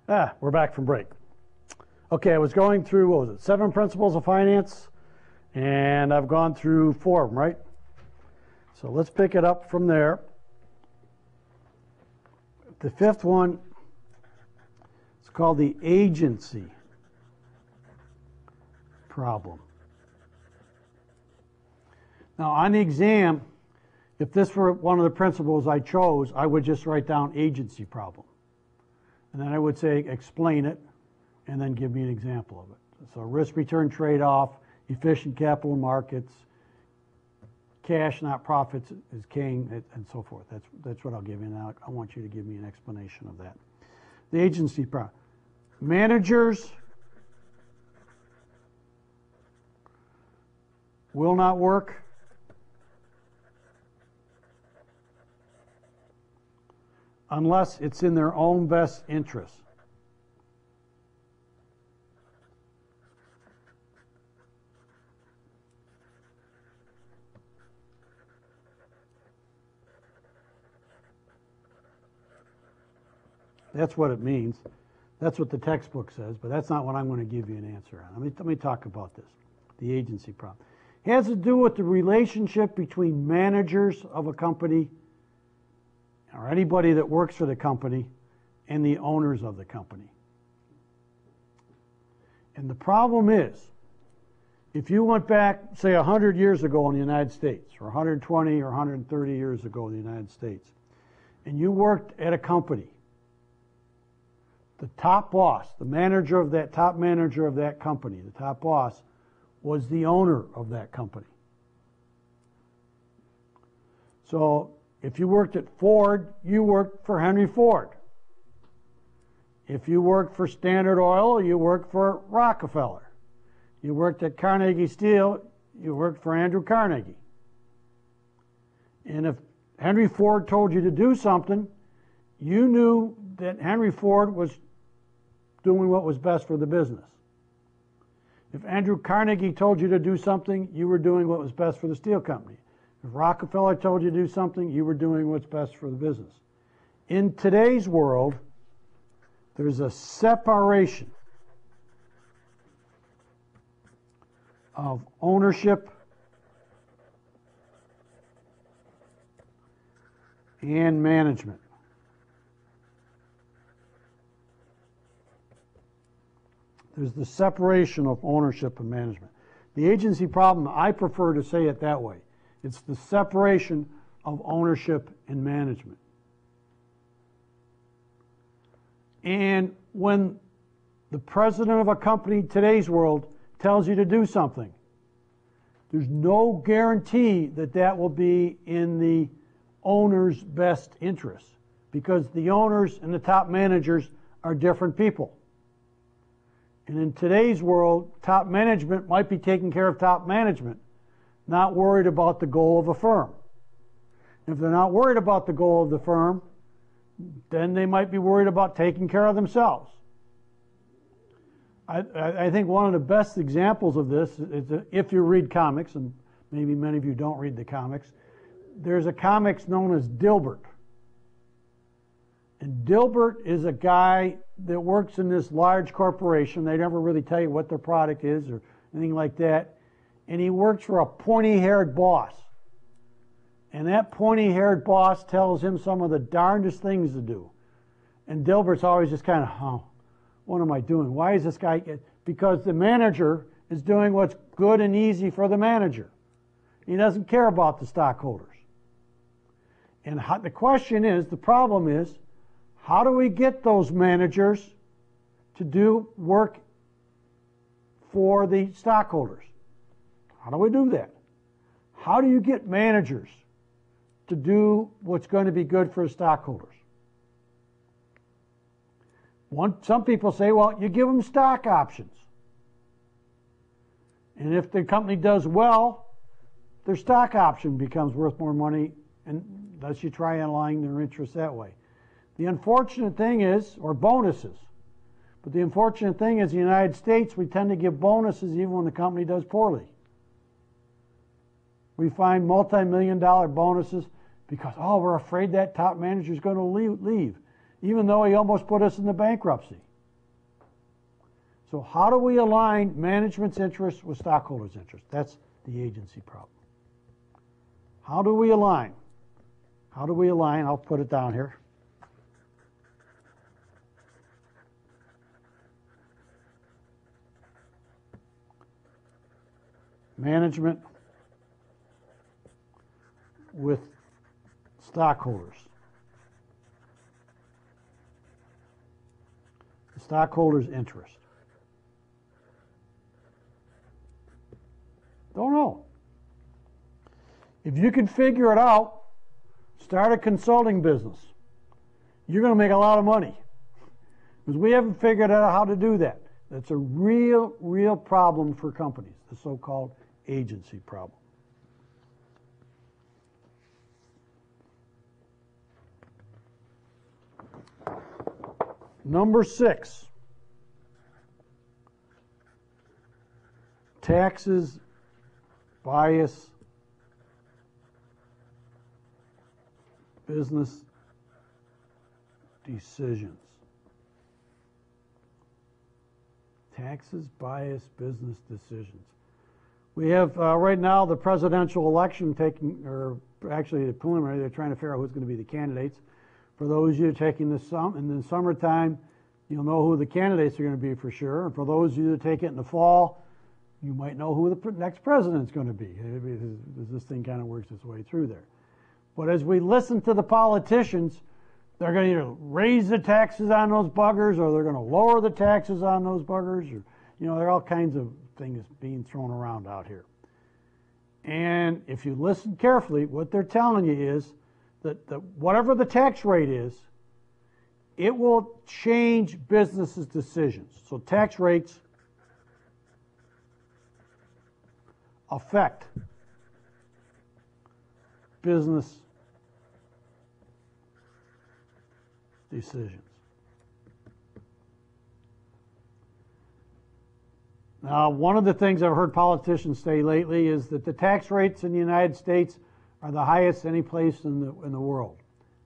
We're back from break. Okay, I was going through, what was it, 7 principles of finance, and I've gone through 4 of them, right? So let's pick it up from there. The 5th one is called the agency problem. Now, on the exam, if this were one of the principles I chose, I would just write down agency problem. And then I would say, explain it, and then give me an example of it. So risk-return trade-off, efficient capital markets, cash, not profits, is king, and so forth. That's what I'll give you now. I want you to give me an explanation of that. The agency problem. Managers will not work unless it's in their own best interest. That's what it means. That's what the textbook says, but that's not what I'm going to give you an answer on. Let me talk about this, the agency problem. It has to do with the relationship between managers of a company or anybody that works for the company and the owners of the company. And the problem is, if you went back, say, 100 years ago in the United States, or 120 or 130 years ago in the United States, and you worked at a company, the top boss, the manager of that, top manager of that company, the top boss, was the owner of that company. So if you worked at Ford, you worked for Henry Ford. If you worked for Standard Oil, you worked for Rockefeller. You worked at Carnegie Steel, you worked for Andrew Carnegie. And if Henry Ford told you to do something, you knew that Henry Ford was doing what was best for the business. If Andrew Carnegie told you to do something, you were doing what was best for the steel company. If Rockefeller told you to do something, you were doing what's best for the business. In today's world, there's a separation of ownership and management. There's the separation of ownership and management. The agency problem, I prefer to say it that way. It's the separation of ownership and management. And when the president of a company in today's world tells you to do something, there's no guarantee that that will be in the owner's best interest, because the owners and the top managers are different people. And in today's world, top management might be taking care of top management, not worried about the goal of a firm. If they're not worried about the goal of the firm, then they might be worried about taking care of themselves. I think one of the best examples of this is if you read comics, and maybe many of you don't read the comics, there's a comics known as Dilbert. And Dilbert is a guy that works in this large corporation. They never really tell you what their product is or anything like that. And he works for a pointy-haired boss. And that pointy-haired boss tells him some of the darndest things to do. And Dilbert's always just kind of, oh, what am I doing? Why is this guy? Because the manager is doing what's good and easy for the manager. He doesn't care about the stockholders. And the question is, the problem is, how do we get those managers to do work for the stockholders? How do we do that? How do you get managers to do what's going to be good for the stockholders? Some people say, well, you give them stock options. And if the company does well, their stock option becomes worth more money, and thus you try and align their interests that way. The unfortunate thing is, or bonuses, but the unfortunate thing is in the United States, we tend to give bonuses even when the company does poorly. We find multi-million-dollar bonuses because, oh, we're afraid that top manager is going to leave, even though he almost put us into bankruptcy. So how do we align management's interest with stockholders' interest? That's the agency problem. How do we align? How do we align? I'll put it down here. Management with stockholders. The stockholders' interest. Don't know. If you can figure it out, start a consulting business. You're going to make a lot of money. Because we haven't figured out how to do that. That's a real problem for companies, the so-called agency problem. Number 6, taxes, bias, business decisions. Taxes, bias, business decisions. We have right now the presidential election taking, or actually the preliminary, they're trying to figure out who's going to be the candidates. For those of you taking this in the summertime, you'll know who the candidates are going to be for sure. And for those of you that take it in the fall, you might know who the next president's going to be. This thing kind of works its way through there. But as we listen to the politicians, they're going to either raise the taxes on those buggers, or they're going to lower the taxes on those buggers, or there are all kinds of things being thrown around out here. And if you listen carefully, what they're telling you is that whatever the tax rate is, it will change businesses' decisions. So tax rates affect business decisions. Now, one of the things I've heard politicians say lately is that the tax rates in the United States are the highest any place in the world.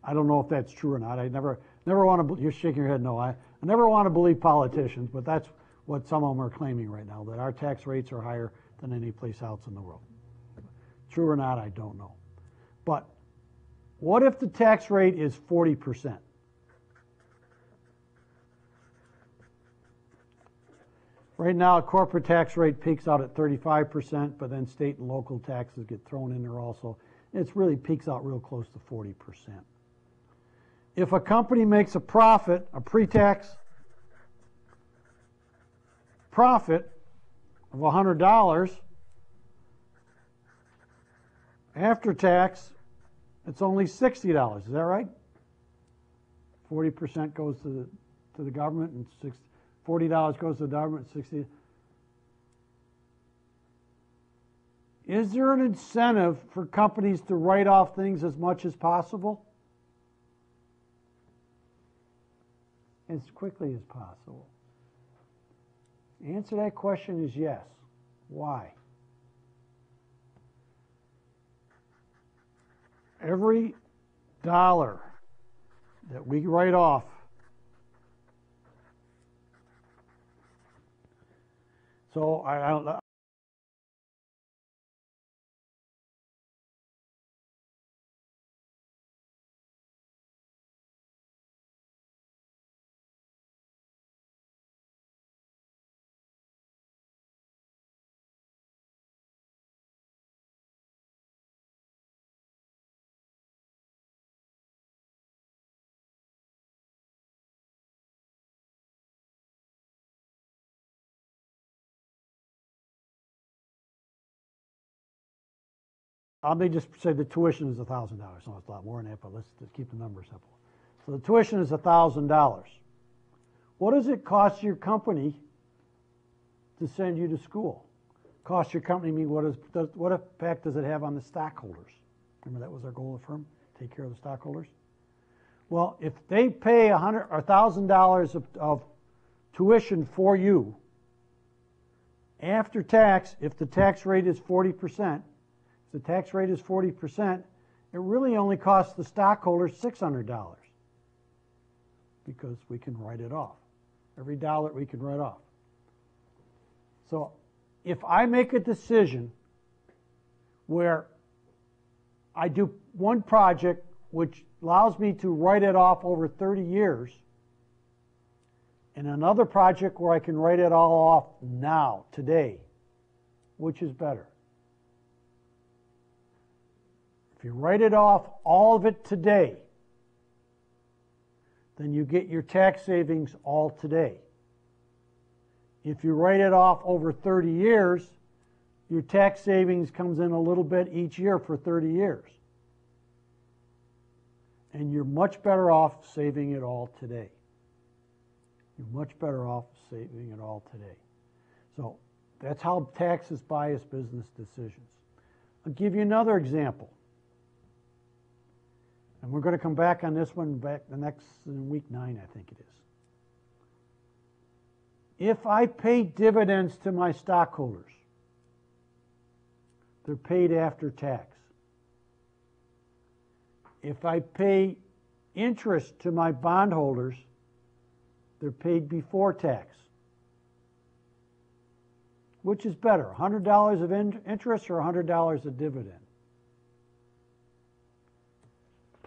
I don't know if that's true or not. I never want to. You're shaking your head no. I never want to believe politicians, but that's what some of them are claiming right now, that our tax rates are higher than any place else in the world. True or not, I don't know. But what if the tax rate is 40%? Right now, a corporate tax rate peaks out at 35%, but then state and local taxes get thrown in there also. It really peaks out real close to 40%. If a company makes a profit, a pre-tax profit of $100, after tax, it's only $60. Is that right? 40% goes to the government, and $40 goes to the government, 60. Is there an incentive for companies to write off things as much as possible? As quickly as possible? The answer to that question is yes. Why? Every dollar that we write off so I don't know. Let me just say the tuition is $1,000. No, it's a lot more than that, but let's just keep the number simple. So the tuition is $1,000. What does it cost your company to send you to school? Cost your company, I mean, what effect does it have on the stockholders? Remember that was our goal of the firm, take care of the stockholders? Well, if they pay $1,000 of tuition for you, after tax, if the tax rate is 40%, the tax rate is 40%, it really only costs the stockholders $600 because we can write it off. Every dollar we can write off. So if I make a decision where I do one project which allows me to write it off over 30 years, and another project where I can write it all off now, today, which is better? If you write it off, all of it today, then you get your tax savings all today. If you write it off over 30 years, your tax savings comes in a little bit each year for 30 years. And you're much better off saving it all today. You're much better off saving it all today. So that's how taxes bias business decisions. I'll give you another example. And we're going to come back on this one back the next in week 9, I think it is. If I pay dividends to my stockholders, they're paid after tax. If I pay interest to my bondholders, they're paid before tax. Which is better, $100 of interest or $100 of dividend?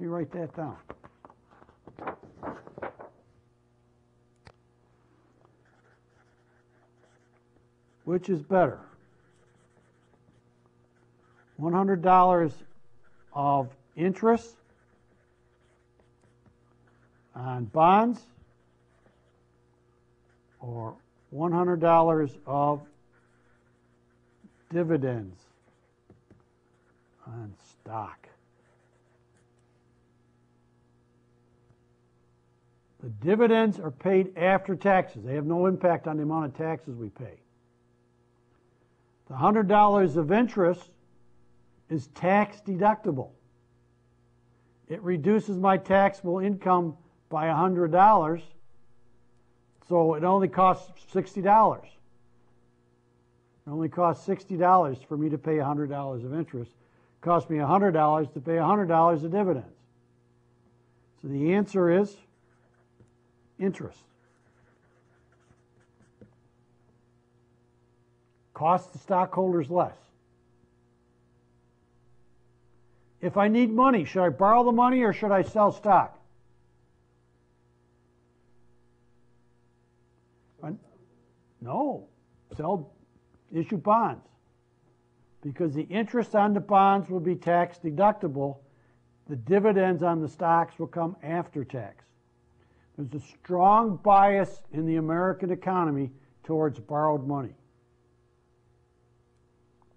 You write that down. Which is better? $100 of interest on bonds or $100 of dividends on stock? The dividends are paid after taxes. They have no impact on the amount of taxes we pay. The $100 of interest is tax deductible. It reduces my taxable income by $100, so it only costs $60. It only costs $60 for me to pay $100 of interest. It costs me $100 to pay $100 of dividends. So the answer is interest. Costs the stockholders less. If I need money, should I borrow the money or should I sell stock? No, issue bonds. Because the interest on the bonds will be tax deductible. The dividends on the stocks will come after tax. There's a strong bias in the American economy towards borrowed money.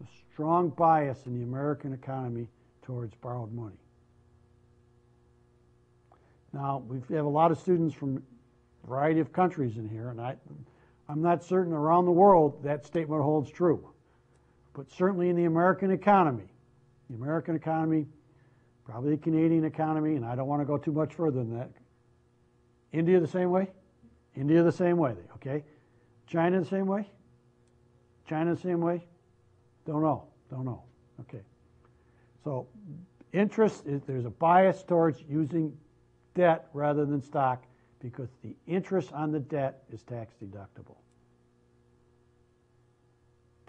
A strong bias in the American economy towards borrowed money. Now, we have a lot of students from a variety of countries in here, and I'm not certain around the world that statement holds true. But certainly in the American economy, probably the Canadian economy, and I don't want to go too much further than that. India the same way? India the same way, okay? China the same way? China the same way? Don't know, okay. So interest, there's a bias towards using debt rather than stock because the interest on the debt is tax deductible.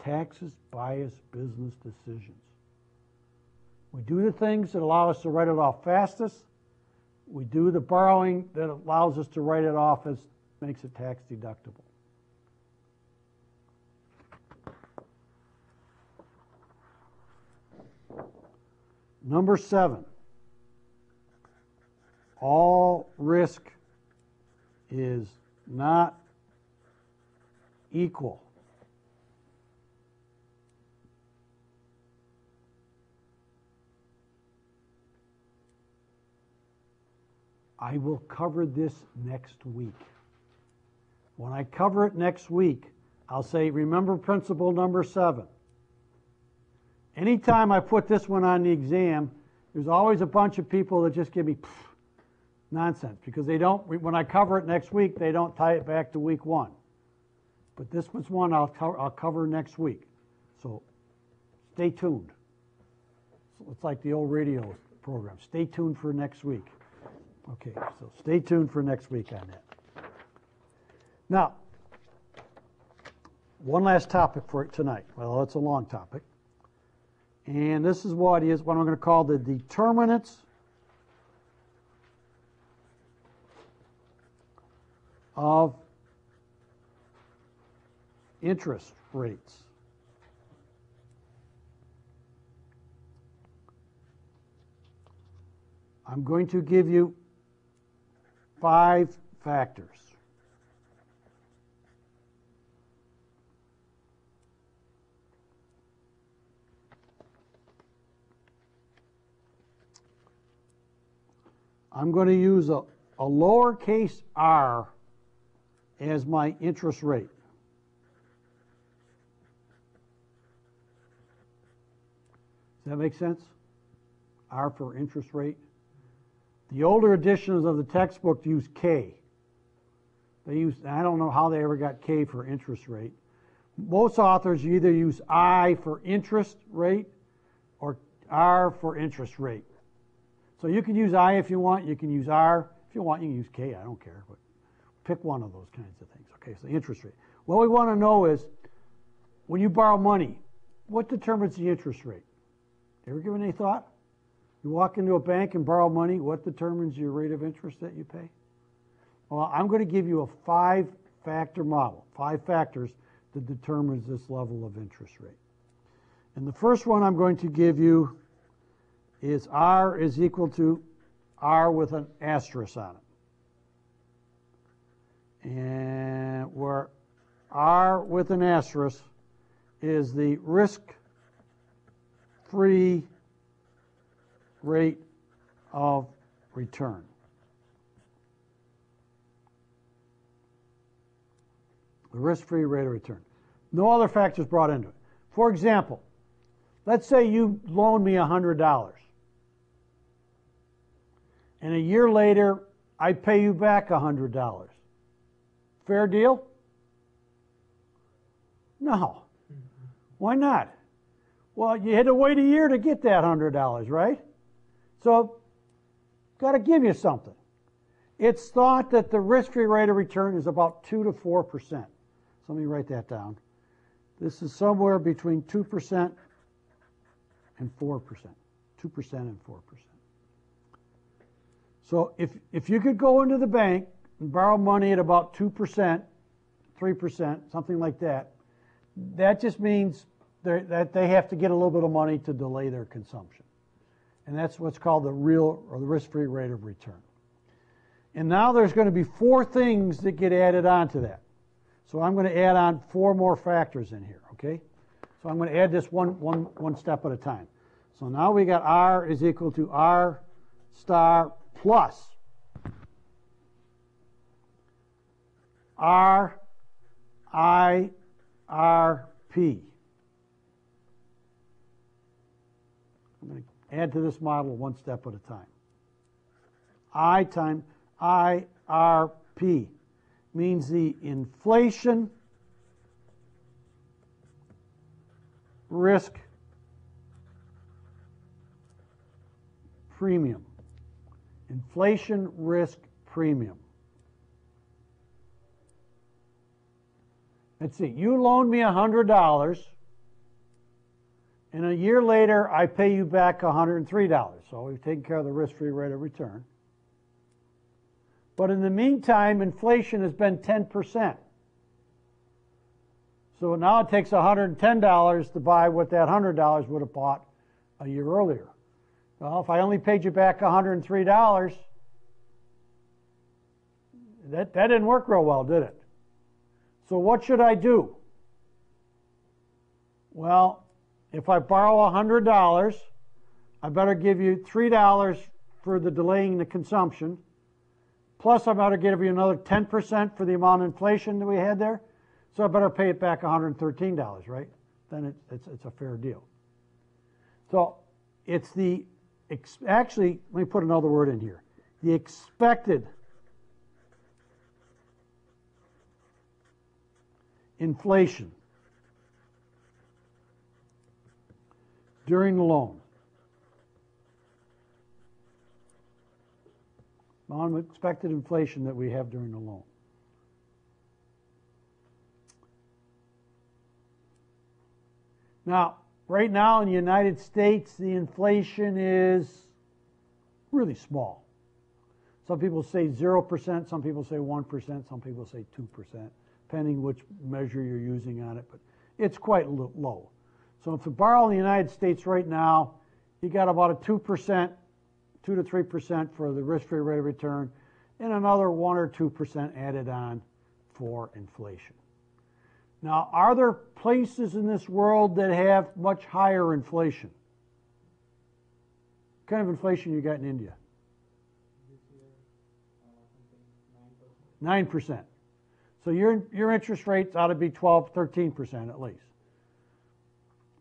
Taxes bias business decisions. We do the things that allow us to write it off fastest. We do the borrowing that allows us to write it off as makes it tax deductible. Number 7, all risk is not equal. I will cover this next week. When I cover it next week, I'll say, remember principle number 7. Anytime I put this one on the exam, there's always a bunch of people that just give me nonsense because they don't, when I cover it next week, they don't tie it back to week 1. But this was one I'll cover next week. So stay tuned. It's like the old radio program. Stay tuned for next week. Okay, so stay tuned for next week on that. Now, one last topic for tonight. Well, it's a long topic. And this is what I'm going to call the determinants of interest rates. I'm going to give you 5 factors. I'm going to use a lowercase r as my interest rate. Does that make sense? R for interest rate. The older editions of the textbook use K. I don't know how they ever got K for interest rate. Most authors either use I for interest rate or R for interest rate. So you can use I if you want, you can use R. If you want, you can use K, I don't care, but pick one of those kinds of things. Okay, so the interest rate. What we want to know is, when you borrow money, what determines the interest rate? Ever given any thought? You walk into a bank and borrow money, what determines your rate of interest that you pay? Well, I'm going to give you a 5-factor model, 5 factors that determines this level of interest rate. And the first one I'm going to give you is R is equal to R with an asterisk on it. And where R with an asterisk is the risk-free rate of return. The risk-free rate of return. No other factors brought into it. For example, let's say you loan me $100. And a year later, I pay you back $100. Fair deal? No. Why not? Well, you had to wait a year to get that $100, right? So, got to give you something. It's thought that the risk-free rate of return is about 2 to 4%. So let me write that down. This is somewhere between 2% and 4%. 2% and 4%. So if you could go into the bank and borrow money at about 2%, 3%, something like that, that just means that they have to get a little bit of money to delay their consumption. And that's what's called the real or the risk-free rate of return. And now there's going to be 4 things that get added on to that. So I'm going to add on 4 more factors in here, okay? So I'm going to add this one step at a time. So now we got R is equal to R star plus R I R P. I'm going to add to this model one step at a time. I times IRP means the inflation risk premium. Inflation risk premium. Let's see, you loan me $100, and a year later I pay you back $103. So we've taken care of the risk-free rate of return. But in the meantime, inflation has been 10%. So now it takes $110 to buy what that $100 would have bought a year earlier. Well, if I only paid you back $103, that didn't work real well, did it? So what should I do? Well, if I borrow $100, I better give you $3 for the delaying the consumption, plus I better give you another 10% for the amount of inflation that we had there, so I better pay it back $113, right? Then it's a fair deal. So it's the, actually, let me put another word in here. The expected inflation during the loan. Expected inflation that we have during the loan. Now, right now in the United States, the inflation is really small. Some people say 0%, some people say 1%, some people say 2%, depending which measure you're using on it, but it's quite low. So if you borrow in the United States right now, you got about a 2%, 2 to 3% for the risk-free rate of return, and another 1 or 2% added on for inflation. Now, are there places in this world that have much higher inflation? What kind of inflation you got in India? 9%. So your interest rates ought to be 12, 13% at least.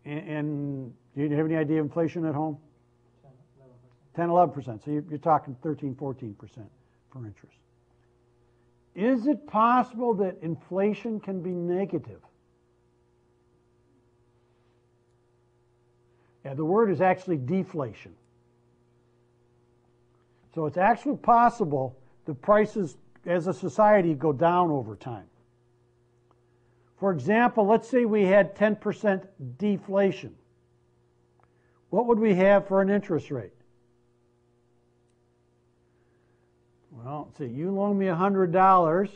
And do you have any idea of inflation at home? 10, 11%. So you're talking 13, 14% for interest. Is it possible that inflation can be negative? Yeah, the word is actually deflation. So it's actually possible the prices as a society go down over time. For example, let's say we had 10% deflation. What would we have for an interest rate? Well, let's see, you loan me $100.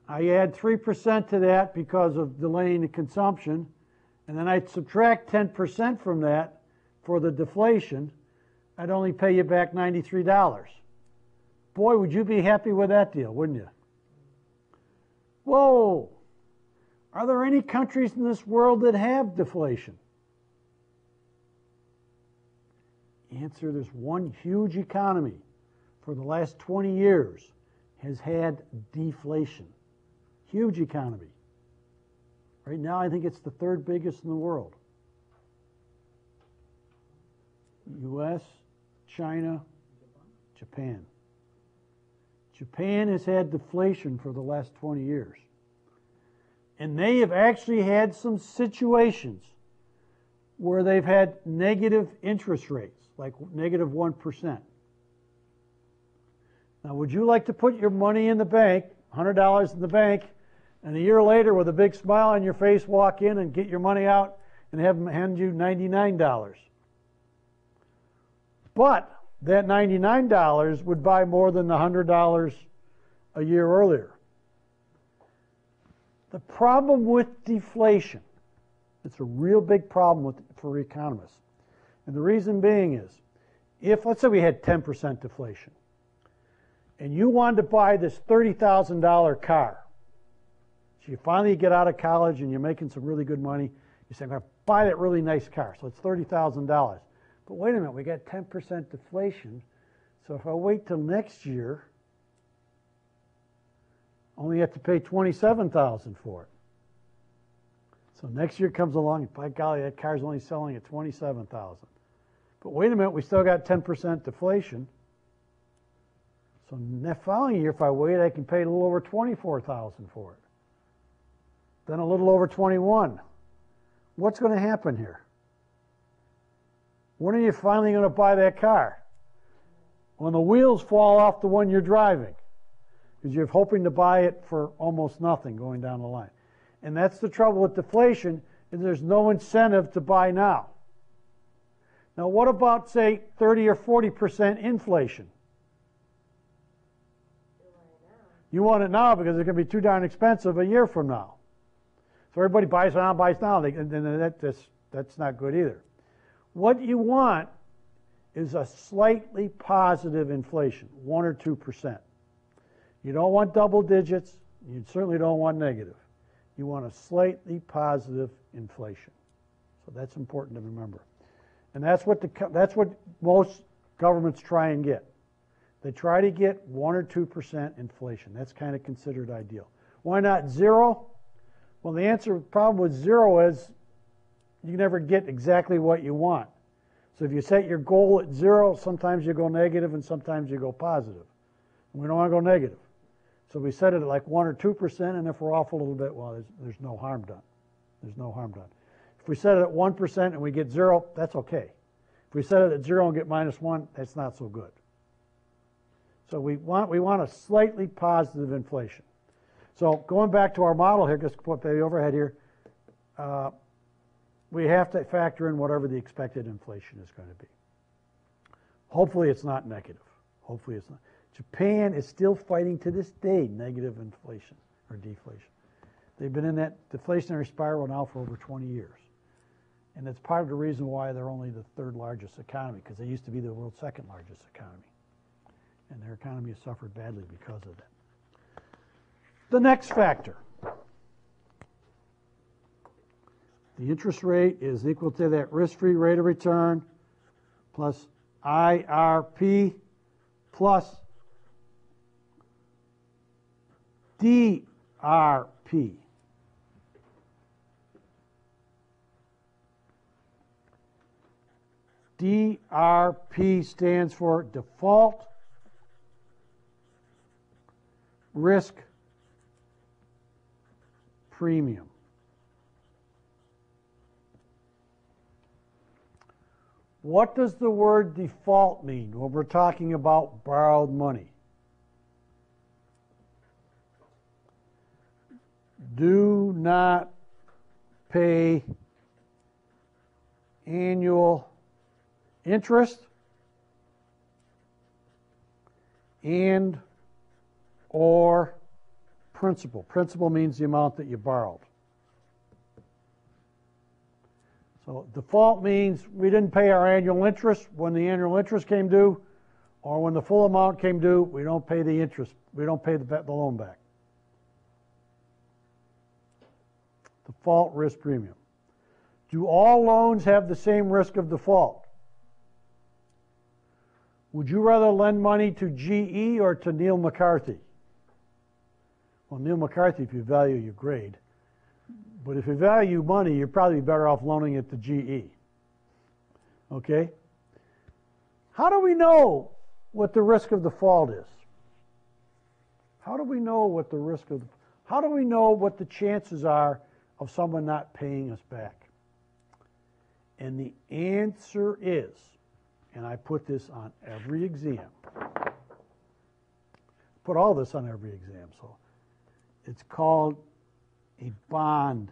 I add 3% to that because of delaying the consumption, and then I subtract 10% from that for the deflation. I'd only pay you back $93. Boy, would you be happy with that deal, wouldn't you? Whoa! Are there any countries in this world that have deflation? Answer, there's one huge economy for the last 20 years has had deflation. Huge economy. Right now, I think it's the third biggest in the world. U.S., China, Japan. Japan has had deflation for the last 20 years. And they have actually had some situations where they've had negative interest rates, like negative 1%. Now, would you like to put your money in the bank, $100 in the bank, and a year later with a big smile on your face walk in and get your money out and have them hand you $99? But that $99 would buy more than the $100 a year earlier. The problem with deflation, it's a real big problem for economists. And the reason being is, if, let's say we had 10% deflation, and you wanted to buy this $30,000 car, so you finally get out of college and you're making some really good money, you say, I'm going to buy that really nice car, so it's $30,000. But wait a minute, we got 10% deflation, so if I wait till next year, I only have to pay $27,000 for it. So next year comes along, and by golly, that car's only selling at $27,000. But wait a minute, we still got 10% deflation. So the following year, if I wait, I can pay a little over $24,000 for it. Then a little over $21,000. What's going to happen here? When are you finally going to buy that car? When the wheels fall off the one you're driving, because you're hoping to buy it for almost nothing going down the line. And that's the trouble with deflation, is there's no incentive to buy now. Now, what about, say, 30 or 40% inflation? You want it now because it's going to be too darn expensive a year from now. So everybody buys now, and that's not good either. What you want is a slightly positive inflation, 1 or 2%. You don't want double digits. You certainly don't want negative. You want a slightly positive inflation. So that's important to remember. And that's what most governments try and get. They try to get 1 or 2% inflation. That's kind of considered ideal. Why not 0? Well, the problem with 0 is you never get exactly what you want. So if you set your goal at 0, sometimes you go negative and sometimes you go positive. And we don't want to go negative. So we set it at like 1 or 2%, and if we're off a little bit, well, there's no harm done. There's no harm done. If we set it at 1% and we get 0, that's okay. If we set it at 0 and get -1, that's not so good. So we want a slightly positive inflation. So going back to our model here, just put the overhead here. we have to factor in whatever the expected inflation is going to be. Hopefully it's not negative. Hopefully it's not. Japan is still fighting to this day negative inflation or deflation. They've been in that deflationary spiral now for over 20 years. And it's part of the reason why they're only the third largest economy, because they used to be the world's second largest economy. And their economy has suffered badly because of that. The next factor. The interest rate is equal to that risk-free rate of return plus IRP plus DRP. DRP stands for default risk premium. What does the word default mean when we're talking about borrowed money? Do not pay annual interest and or principal. Principal means the amount that you borrowed. So default means we didn't pay our annual interest when the annual interest came due, or when the full amount came due, we don't pay the interest. We don't pay the loan back. Default risk premium. Do all loans have the same risk of default? Would you rather lend money to GE or to Neil McCarthy? Well, Neil McCarthy, if you value your grade. But if you value money, you're probably better off loaning it to GE. Okay? How do we know what the risk of default is? How do we know what the risk of, how do we know what the chances are of someone not paying us back? And the answer is, and I put this on every exam, put all this on every exam, so it's called a bond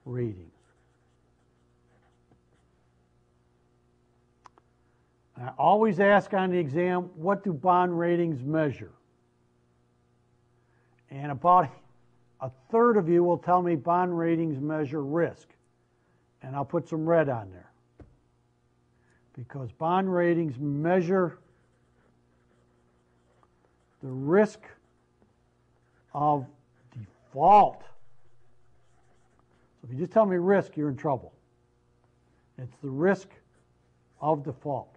rating. I always ask on the exam, what do bond ratings measure? And about a third of you will tell me bond ratings measure risk. And I'll put some red on there. Because bond ratings measure the risk of default. So if you just tell me risk, you're in trouble. It's the risk of default.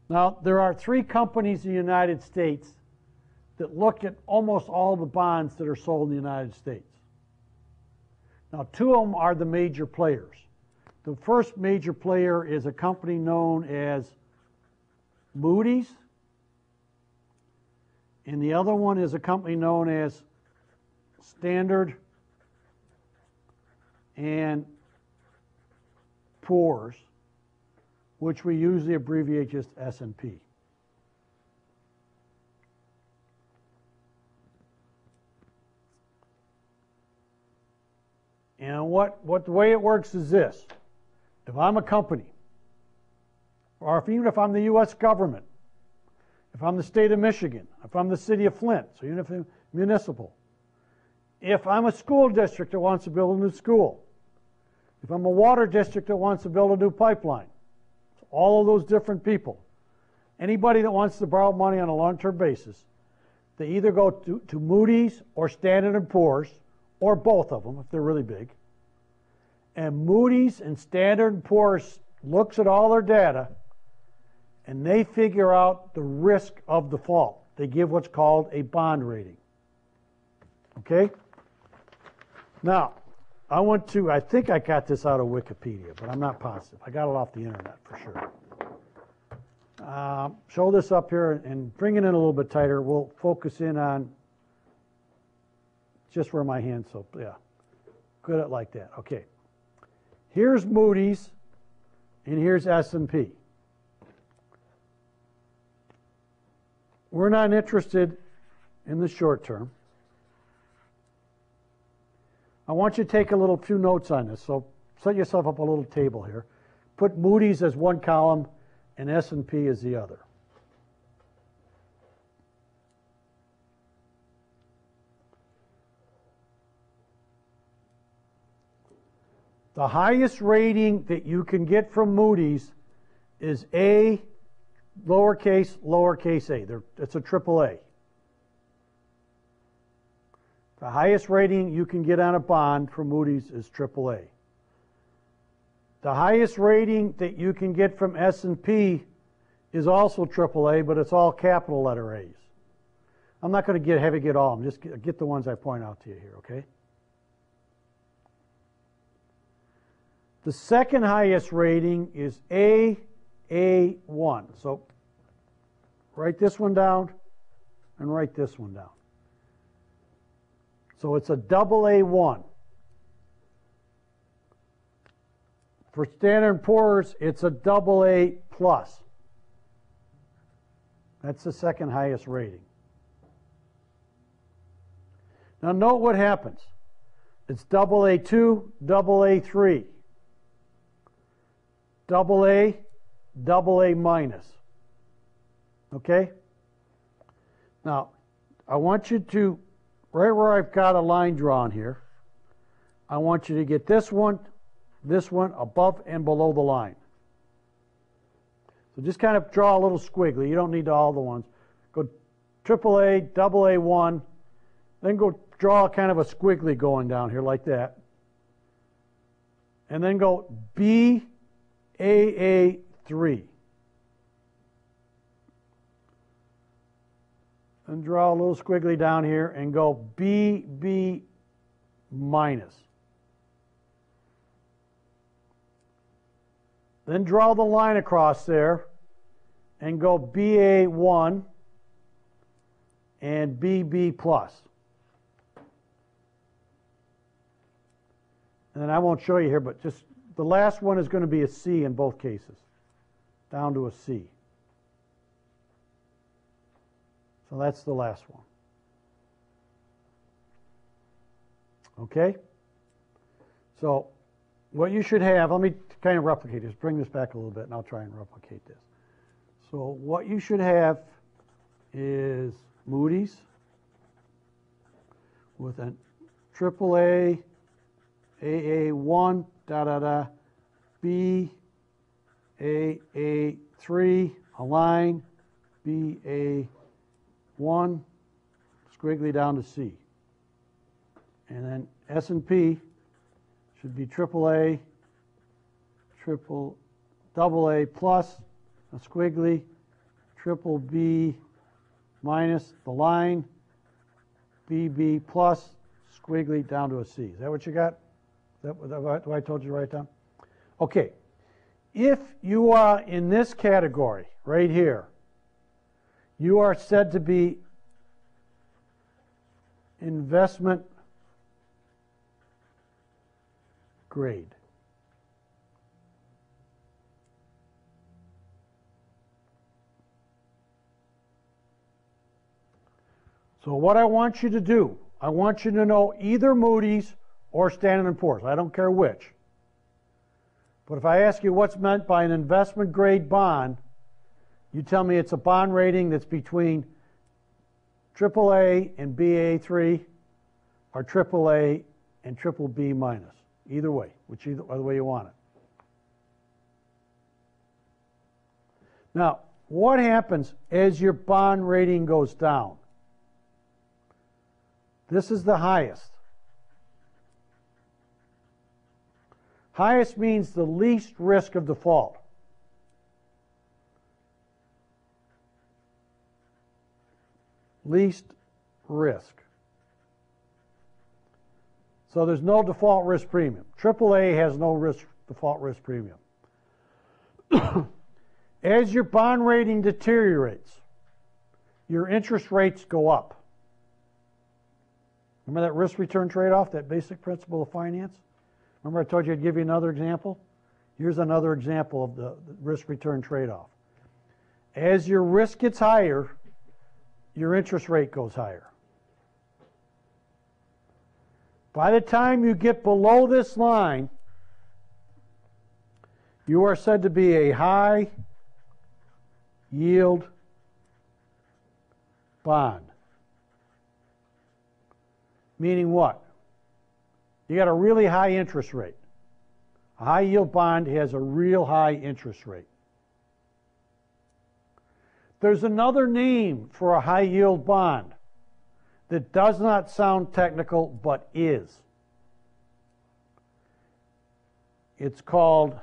Now, there are 3 companies in the United States that look at almost all the bonds that are sold in the United States. Now, 2 of them are the major players. The first major player is a company known as Moody's, and the other one is a company known as Standard and Poor's, which we usually abbreviate just S&P. And what the way it works is this. If I'm a company, or even if I'm the U.S. government, if I'm the state of Michigan, if I'm the city of Flint, so even if I'm municipal, if I'm a school district that wants to build a new school, if I'm a water district that wants to build a new pipeline, all of those different people, anybody that wants to borrow money on a long-term basis, they either go to Moody's or Standard & Poor's, or both of them if they're really big. And Moody's and Standard & Poor's looks at all their data, and they figure out the risk of default. They give what's called a bond rating. Okay? Now, I think I got this out of Wikipedia, but I'm not positive. I got it off the internet for sure. Show this up here and bring it in a little bit tighter. We'll focus in on just where my hand's so, yeah. Good at like that. Okay. Here's Moody's, and here's S&P. We're not interested in the short term. I want you to take a few notes on this. So set yourself up a little table here. Put Moody's as one column and S&P as the other. The highest rating that you can get from Moody's is A, lowercase a. It's a triple A. The highest rating you can get on a bond from Moody's is triple A. The highest rating that you can get from S&P is also triple A, but it's all capital letter A's. I'm not going to have you get all of them. Just get the ones I point out to you here, okay? The second highest rating is A1. So write this one down and write this one down. So it's a double A1. For Standard & Poor's, it's a double A plus. That's the second highest rating. Now note what happens. It's double A2, double A3. Double A minus. Okay? Now, I want you to, right where I've got a line drawn here, I want you to get this one above and below the line. So just kind of draw a little squiggly. You don't need all the ones. Go triple A, double A1, then go draw kind of a squiggly going down here like that. And then go BAA3. And draw a little squiggly down here and go BB minus. Then draw the line across there and go BA1 and BB plus. And then I won't show you here, but just the last one is going to be a C in both cases, down to a C. So that's the last one. Okay? So what you should have, let me kind of replicate this. Bring this back a little bit, and I'll try and replicate this. So what you should have is Moody's with a AAA, AA1, B, AA3, a line, BA1, squiggly down to C. And then S&P should be AAA, double A plus, a squiggly, triple B minus, the line, BB plus, squiggly down to a C. Is that what you got? Is that what I told you to write down? Okay. If you are in this category right here, you are said to be investment grade. So what I want you to do, I want you to know either Moody's or Standard & Poor's. I don't care which. But if I ask you what's meant by an investment grade bond, you tell me it's a bond rating that's between AAA and BA3 or AAA and triple B minus. Either way, either way you want it. Now, what happens as your bond rating goes down? This is the highest. Highest means the least risk of default. Least risk. So there's no default risk premium. AAA has no default risk premium. As your bond rating deteriorates, your interest rates go up. Remember that risk-return trade-off, that basic principle of finance? Remember I told you I'd give you another example? Here's another example of the risk-return trade-off. As your risk gets higher, your interest rate goes higher. By the time you get below this line, you are said to be a high yield bond. Meaning what? You got a really high interest rate. A high yield bond has a real high interest rate. There's another name for a high yield bond that does not sound technical but is. It's called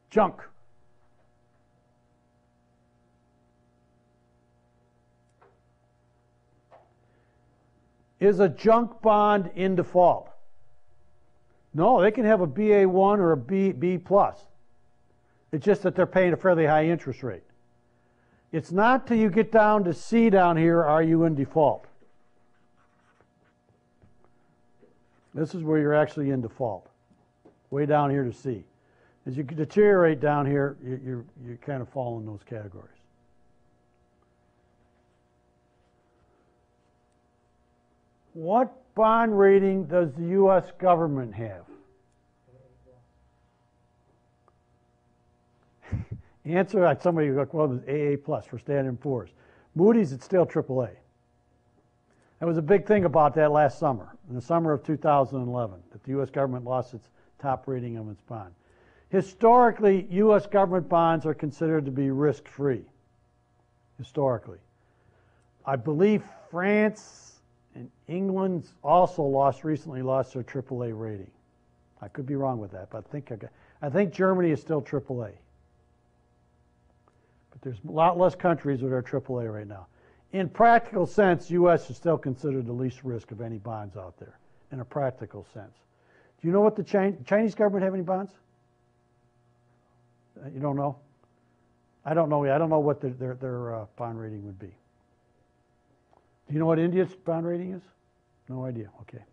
junk. Is a junk bond in default? No, they can have a BA1 or a B plus. It's just that they're paying a fairly high interest rate. It's not till you get down to C down here, are you in default? This is where you're actually in default. Way down here to C. As you deteriorate down here, you kind of fall in those categories. What bond rating does the U.S. government have? Answer, like somebody would go, well, AA plus for Standard & Poor's. Moody's, it's still AAA. There was a big thing about that last summer, in the summer of 2011, that the U.S. government lost its top rating of its bond. Historically, U.S. government bonds are considered to be risk-free. Historically. I believe France and England also recently lost their AAA rating. I could be wrong with that, but I think Germany is still AAA. But there's a lot less countries that are AAA right now. In practical sense, U.S. is still considered the least risk of any bonds out there, in a practical sense. Do you know what the Chinese government have any bonds? You don't know? I don't know. I don't know what their bond rating would be. Do you know what India's bond rating is? No idea. Okay.